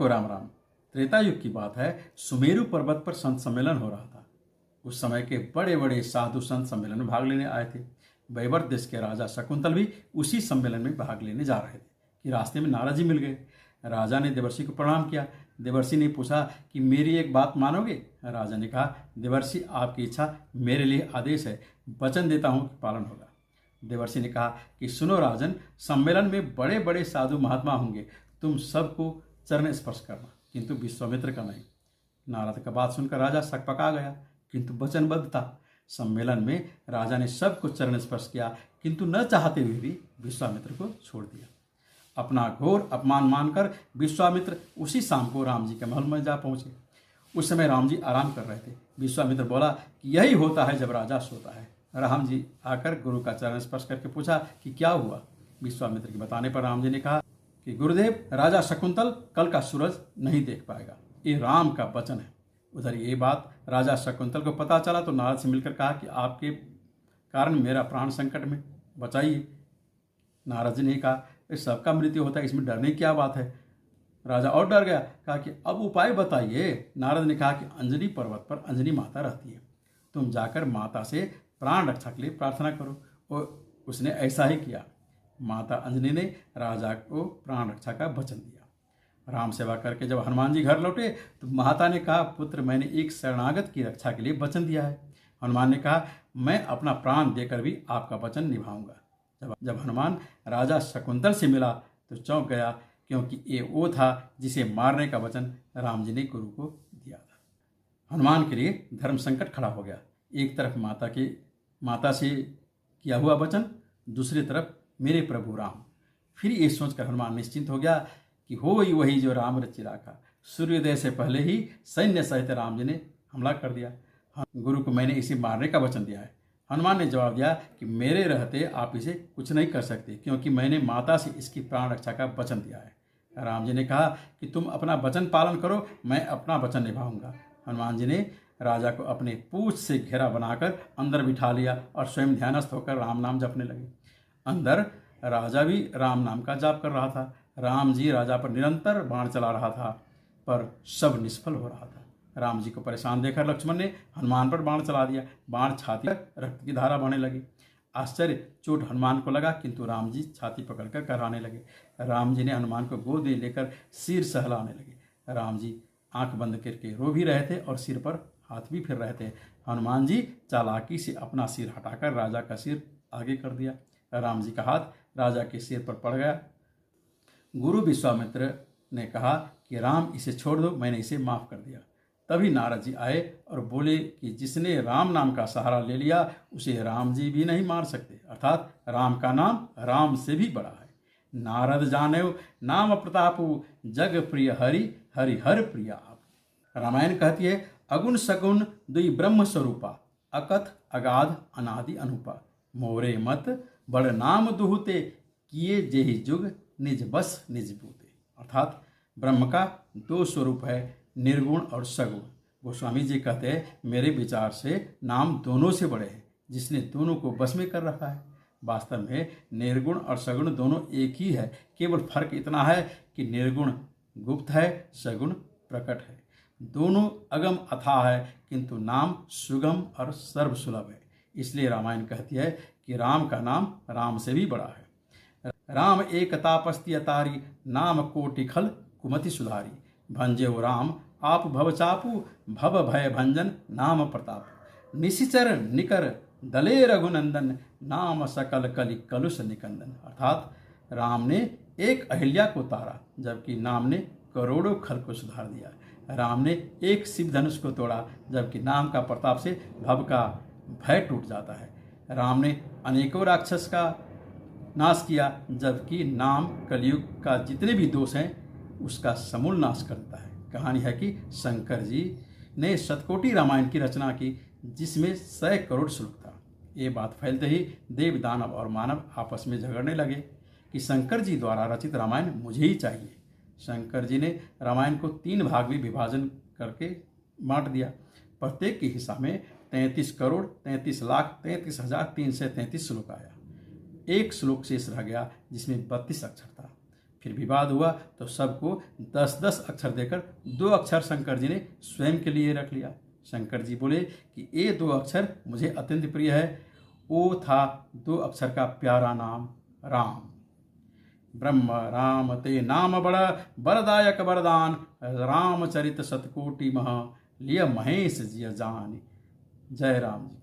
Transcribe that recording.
सबको राम राम। त्रेता युग की बात है। सुमेरु पर्वत पर संत सम्मेलन हो रहा था। उस समय के बड़े बड़े साधु संत सम्मेलन में भाग लेने आए थे। वैवर्त देश के राजा शकुंतल भी उसी सम्मेलन में भाग लेने जा रहे थे कि रास्ते में नारद जी मिल गए। राजा ने देवर्षि को प्रणाम किया। देवर्षि ने पूछा कि मेरी एक बात मानोगे? राजा ने कहा, देवर्षि आपकी इच्छा मेरे लिए आदेश है, वचन देता हूँ कि पालन होगा। देवर्षि ने कहा कि सुनो राजन, सम्मेलन में बड़े बड़े साधु महात्मा होंगे, तुम सबको चरण स्पर्श करना, किंतु विश्वामित्र का नहीं। नारद का बात सुनकर राजा सकपका गया, किंतु वचनबद्ध था। सम्मेलन में राजा ने सबको चरण स्पर्श किया, किंतु न चाहते हुए भी विश्वामित्र को छोड़ दिया। अपना घोर अपमान मानकर विश्वामित्र उसी शाम को राम जी के महल में जा पहुंचे। उस समय राम जी आराम कर रहे थे। विश्वामित्र बोला कि यही होता है जब राजा सोता है। राम जी आकर गुरु का चरण स्पर्श करके पूछा कि क्या हुआ। विश्वामित्र के बताने पर राम जी ने कहा कि गुरुदेव, राजा शकुंतल कल का सूरज नहीं देख पाएगा। ये राम का वचन है। उधर ये बात राजा शकुंतल को पता चला तो नारद से मिलकर कहा कि आपके कारण मेरा प्राण संकट में, बचाइए। नारद जी ने कहा, इस सबका मृत्यु होता है, इसमें डरने की क्या बात है। राजा और डर गया, कहा कि अब उपाय बताइए। नारद ने कहा कि अंजनी पर्वत पर अंजनी माता रहती है, तुम जाकर माता से प्राण रक्षा के लिए प्रार्थना करो। और उसने ऐसा ही किया। माता अंजनी ने राजा को प्राण रक्षा का वचन दिया। राम सेवा करके जब हनुमान जी घर लौटे तो माता ने कहा, पुत्र, मैंने एक शरणागत की रक्षा के लिए वचन दिया है। हनुमान ने कहा, मैं अपना प्राण देकर भी आपका वचन निभाऊंगा। जब हनुमान राजा शकुंतल से मिला तो चौंक गया, क्योंकि ये वो था जिसे मारने का वचन राम जी ने गुरु को दिया था। हनुमान के लिए धर्म संकट खड़ा हो गया। एक तरफ माता से किया हुआ वचन, दूसरी तरफ मेरे प्रभु राम। फिर ये सोचकर हनुमान निश्चिंत हो गया कि हो ही वही जो राम रचि राखा। सूर्योदय से पहले ही सैन्य सहित राम जी ने हमला कर दिया। गुरु को मैंने इसे मारने का वचन दिया है। हनुमान ने जवाब दिया कि मेरे रहते आप इसे कुछ नहीं कर सकते, क्योंकि मैंने माता से इसकी प्राण रक्षा का वचन दिया है। राम जी ने कहा कि तुम अपना वचन पालन करो, मैं अपना वचन निभाऊंगा। हनुमान जी ने राजा को अपने पूंछ से घेरा बनाकर अंदर बिठा लिया और स्वयं ध्यानस्थ होकर राम नाम जपने लगे। अंदर राजा भी राम नाम का जाप कर रहा था। राम जी राजा पर निरंतर बाण चला रहा था, पर सब निष्फल हो रहा था। राम जी को परेशान देखकर लक्ष्मण ने हनुमान पर बाण चला दिया। बाण छाती पर रक्त की धारा बहने लगी। आश्चर्य, चोट हनुमान को लगा, किंतु राम जी छाती पकड़कर कराने लगे। राम जी ने हनुमान को गोद में लेकर सिर सहलाने लगे। राम जी आंख बंद करके रो भी रहे थे और सिर पर हाथ भी फिर रहे थे। हनुमान जी चालाकी से अपना सिर हटाकर राजा का सिर आगे कर दिया। राम जी का हाथ राजा के सिर पर पड़ गया। गुरु विश्वामित्र ने कहा कि राम, इसे छोड़ दो, मैंने इसे माफ कर दिया। तभी नारद जी आए और बोले कि जिसने राम नाम का सहारा ले लिया उसे राम जी भी नहीं मार सकते, अर्थात राम का नाम राम से भी बड़ा है। नारद जानेव नाम प्रतापु, जग प्रिय हरि, हरि हर प्रिय आप। रामायण कहती है, अगुण सगुण दुई ब्रह्म स्वरूपा, अकथ अगाध अनादि अनुपा। मोरे मत बड़ नाम दुहुते, किए जेहि जुग निज बस निज बूते। अर्थात ब्रह्म का दो स्वरूप है, निर्गुण और सगुण। गोस्वामी जी कहते हैं, मेरे विचार से नाम दोनों से बड़े हैं, जिसने दोनों को बस में कर रखा है। वास्तव में निर्गुण और सगुण दोनों एक ही है, केवल फर्क इतना है कि निर्गुण गुप्त है, सगुण प्रकट है। दोनों अगम अथाह है, किंतु नाम सुगम और सर्वसुलभ है। इसलिए रामायण कहती है कि राम का नाम राम से भी बड़ा है। राम एक तापस्ती अतारी, नाम कोटि खल कुमति सुधारी। भंजेउ राम आप भव चापू, भव भय भंजन नाम प्रताप। निशिचर निकर दले रघुनंदन, नाम सकल कलि कलुष निकंदन। अर्थात राम ने एक अहिल्या को तारा, जबकि नाम ने करोड़ों खल को सुधार दिया। राम ने एक शिव धनुष को तोड़ा, जबकि नाम का प्रताप से भव का भय टूट जाता है। राम ने अनेकों राक्षस का नाश किया, जबकि नाम कलयुग का जितने भी दोष हैं उसका समूल नाश करता है। कहानी है कि शंकर जी ने शतकोटि रामायण की रचना की, जिसमें 100 करोड़ श्लोक था। ये बात फैलते ही देव दानव और मानव आपस में झगड़ने लगे कि शंकर जी द्वारा रचित रामायण मुझे ही चाहिए। शंकर जी ने रामायण को 3 भाग में विभाजन करके बांट दिया। प्रत्येक के हिस्सा में 33 करोड़ 33 लाख 33,333 श्लोक आया। एक श्लोक शेष रह गया, जिसमें 32 अक्षर था। फिर विवाद हुआ तो सबको 10-10 अक्षर देकर 2 अक्षर शंकर जी ने स्वयं के लिए रख लिया। शंकर जी बोले कि ये 2 अक्षर मुझे अत्यंत प्रिय है। वो था 2 अक्षर का प्यारा नाम राम। ब्रह्म राम ते नाम बड़ा वरदायक वरदान, रामचरित सतकोटि महा लिय महेश जिय जान। जय राम जी।